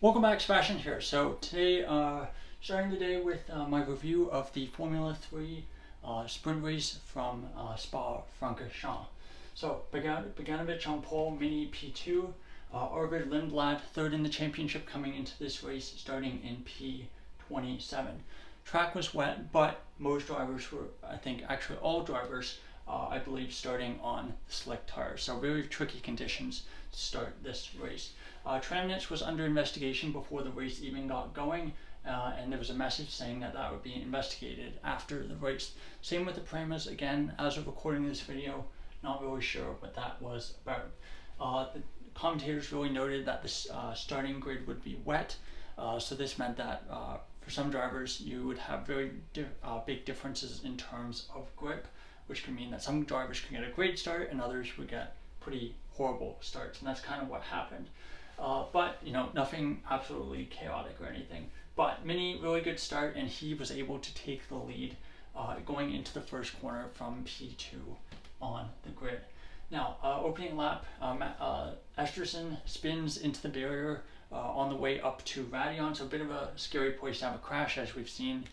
Welcome back, Sebastian here. So today, starting the day with my review of the Formula 3 sprint race from Spa-Francorchamps. So Beganovic on pole, Mini P2, Arvid Lindblad third in the championship coming into this race, starting in P27. Track was wet, but most drivers were, I think actually all drivers, I believe, starting on slick tires. So very tricky conditions to start this race. Tramnitz was under investigation before the race even got going, and there was a message saying that that would be investigated after the race. Same with the Premas. Again, as of recording this video, not really sure what that was about. The commentators really noted that the starting grid would be wet, so this meant that for some drivers you would have very big differences in terms of grip, which could mean that some drivers could get a great start and others would get pretty horrible starts, and that's kind of what happened. But nothing absolutely chaotic or anything. But Mini, really good start, and he was able to take the lead going into the first corner from P2 on the grid. Now, opening lap, Esterson spins into the barrier on the way up to Radion, so a bit of a scary place to have a crash, as we've seen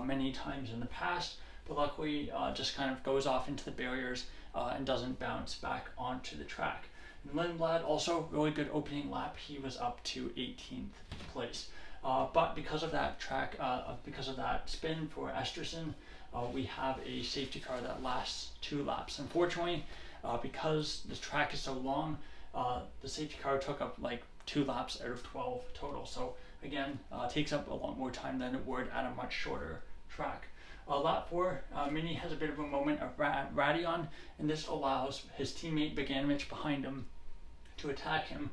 many times in the past, but luckily just kind of goes off into the barriers and doesn't bounce back onto the track. Lindblad, also really good opening lap. He was up to 18th place. But because of that because of that spin for Esterson, we have a safety car that lasts 2 laps. Unfortunately, because the track is so long, the safety car took up like 2 laps out of 12 total. So again, takes up a lot more time than it would at a much shorter track. Lap 4, Mini has a bit of a moment of Radion, and this allows his teammate Beganovic behind him to attack him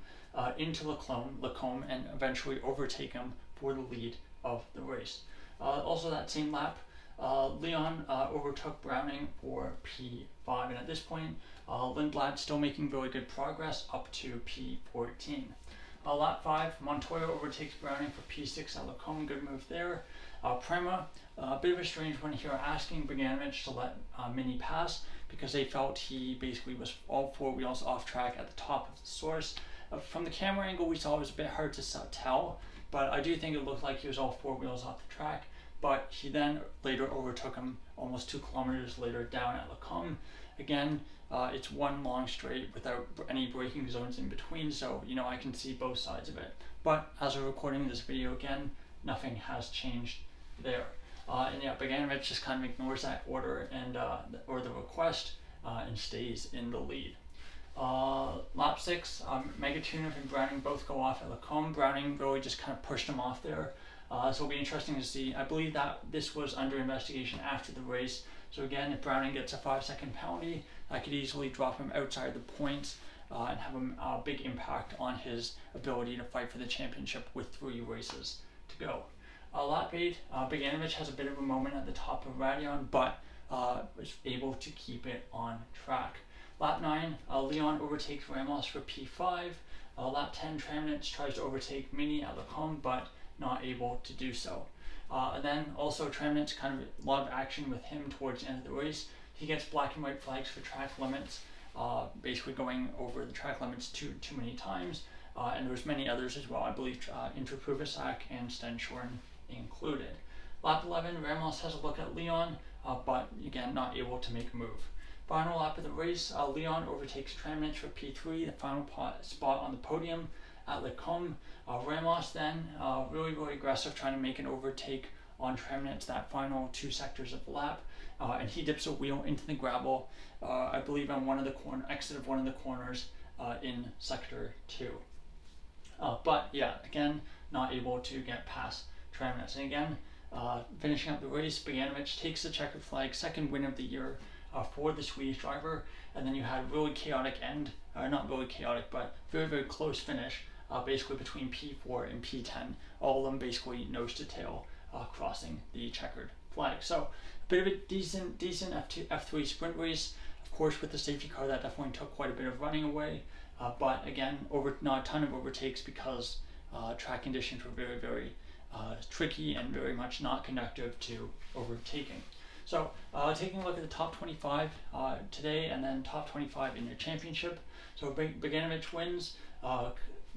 into Lacombe and eventually overtake him for the lead of the race. Also that same lap, Leon overtook Browning for P5, and at this point Lindblad still making really good progress up to P14. Lap 5, Montoya overtakes Browning for P6 at Lacombe, good move there. Prema, a bit of a strange one here, asking Beganovic to let Mini pass because they felt he basically was all 4 wheels off track at the top of the source. From the camera angle we saw, it was a bit hard to tell, but I do think it looked like he was all 4 wheels off the track. But he then later overtook him almost 2 kilometers later down at Lacombe. Again, it's one long straight without any braking zones in between, so I can see both sides of it. But as we're recording this video again, nothing has changed there. And yeah, Beganovic just kind of ignores that order and or the request and stays in the lead. Lap 6, Megatunov and Browning both go off at Lacombe. Browning really just kind of pushed him off there. So it'll be interesting to see. I believe that this was under investigation after the race. So again, if Browning gets a 5-second penalty, that could easily drop him outside the points and have a big impact on his ability to fight for the championship with 3 races to go. Lap 8, Beganovic has a bit of a moment at the top of Radion, but was able to keep it on track. Lap 9, Leon overtakes Ramos for P5. Lap 10, Tramnitz tries to overtake Mini at Lacombe, but not able to do so. And then also Tramnitz, kind of a lot of action with him towards the end of the race. He gets black and white flags for track limits, basically going over the track limits too many times. And there's many others as well, I believe Interpuvisak and Stenshorn included. Lap 11, Ramos has a look at Leon, but again not able to make a move. Final lap of the race, Leon overtakes Tramnitz for P3, the final spot on the podium at Lacombe. Ramos then really aggressive, trying to make an overtake on Tramnitz that final 2 sectors of the lap, and he dips a wheel into the gravel, I believe on exit of one of the corners in sector 2. But yeah, again not able to get past Tramnitz. And again, finishing up the race, Beganovic takes the checkered flag, 2nd win of the year for the Swedish driver. And then you had a really chaotic end, not really chaotic, but very close finish, basically between P4 and P10, all of them basically nose to tail crossing the checkered flag. So a bit of a decent F3 sprint race. Of course, with the safety car, that definitely took quite a bit of running away, but again, not a ton of overtakes because track conditions were very tricky and very much not conducive to overtaking. So taking a look at the top 25 today, and then top 25 in your championship. So Beganovic wins.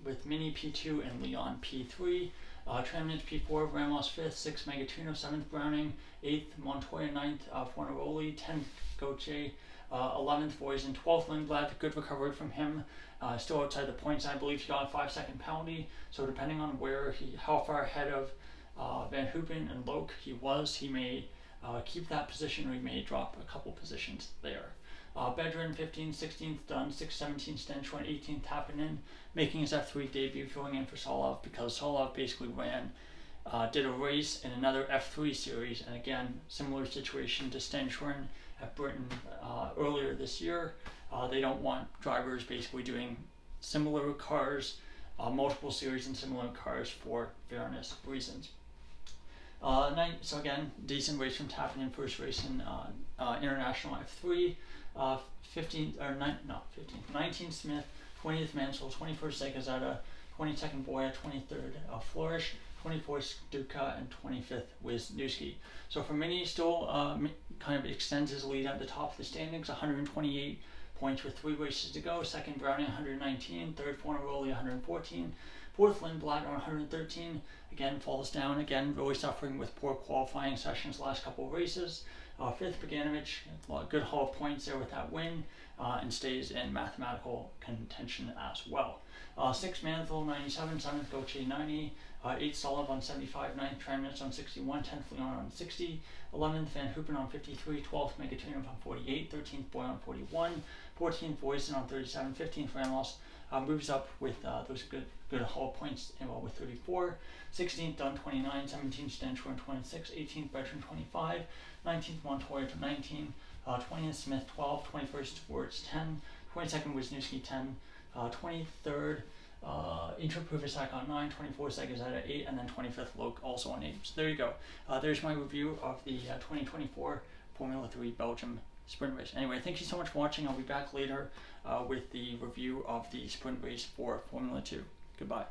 with Mini P2 and Leon P3. Tramnitz P4, Ramos 5th, 6th Megatuno, 7th Browning, 8th Montoya, 9th Fornaroli, 10th Gauthier, 11th Voisin, 12th Lindblad. Good recovery from him. Still outside the points. I believe he got a 5-second penalty. So depending on how far ahead of Van Hoopen and Loke he may keep that position, or he may drop a couple positions there. Bedrin 15th, 16th Dunn, 6th, 17th Stenchorn, 18th Tappinen, making his F3 debut, filling in for Solov, because Solov basically did a race in another F3 series, and again, similar situation to Stenchorn at Britain earlier this year. They don't want drivers basically doing similar cars, multiple series in similar cars for fairness reasons. So again, decent race from Tappinen, first race in International F3. 19th Smith, 20th Mansell, 21st Segazeta, 22nd Boya, 23rd Flourish, 24th Duca, and 25th Wisniewski. So for Mini, still kind of extends his lead at the top of the standings, 128 points with 3 races to go. Second Browning, 119, third Fornaroli, 114, fourth Lindblad, 113. Again, falls down, again, really suffering with poor qualifying sessions last couple of races. Fifth Bogdanovich, good haul of points there with that win, and stays in mathematical contention as well. 6th Manthel, 97, 7th Gauthier, 90, 8th Sullivan on 75, 9th Tramnitz on 61, 10th Leon on 60, 11th Van Hoopen on 53, 12th Megatuno on 48, 13th Boy on 41, 14th Voisin on 37, 15th Ramos moves up with those good haul points with 34, 16th Dunn 29, 17th Stenchorn 26, 18th Bertrand 25, 19th Montoya to 19, 20th Smith 12, 21st Words 10, 22nd Wisniewski 10, 23rd Interprovisac on 9, 24th Segazeta 8, and then 25th Loke also on 8. So there you go. There's my review of the 2024 Formula 3 Belgium Sprint Race. Anyway, thank you so much for watching. I'll be back later with the review of the Sprint Race for Formula 2. Goodbye.